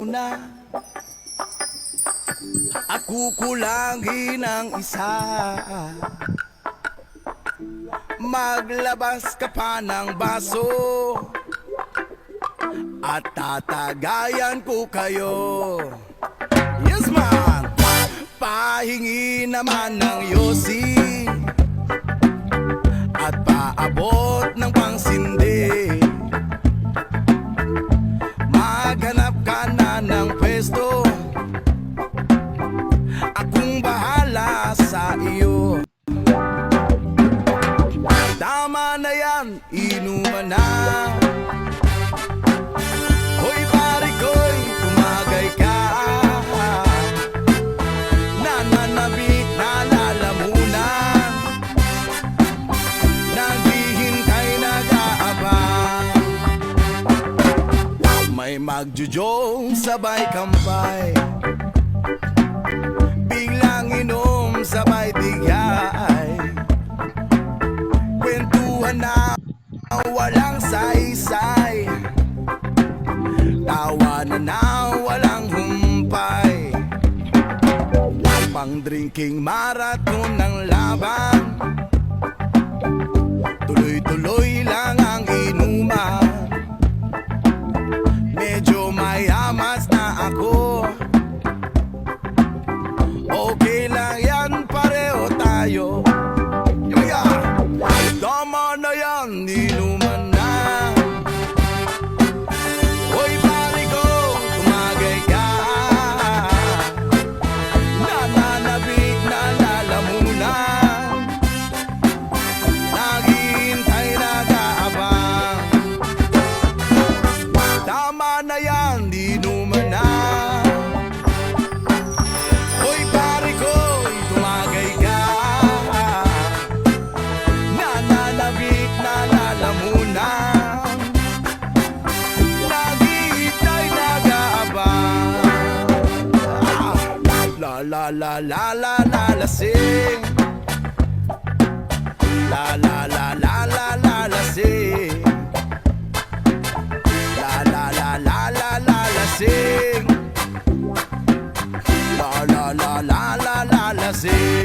na at kukulangin ang isa. Maglabas ka pa ng baso at tatagayan ko kayo. Yes man! Pahingi naman ng yosi at paabot ng pangsindi. Maghanap ka na ng pwesto, akong bahala sa iyo. Tama na yan, inuman na. Hoy pare ko'y tumagay ka. Nananabik na lalamunan, naghihintay nag-aabang. May magjujong sabay kampay, biglang inom sabay tigay. Kwentuhan na walang saysay, tawanan na walang humpay. Pang drinking marathon ng laban, tuloy-tuloy lang ang inuman. Medyo mayamas na ako, okay lang yan, pareho tayo. Tama na yan, inuman na. Hoy pare ko, tumagay ka. Nananabik na lalamunan, naghihintay nag-aabang. Tama na yan, inuman na. Hoy pare ko, tumagay ka. Nananabik na lalamunan, naghihintay nag-aabang. La la la la la la lasing. La la la la la la lasing. La la la la la la lasing. La la la la la la lasing.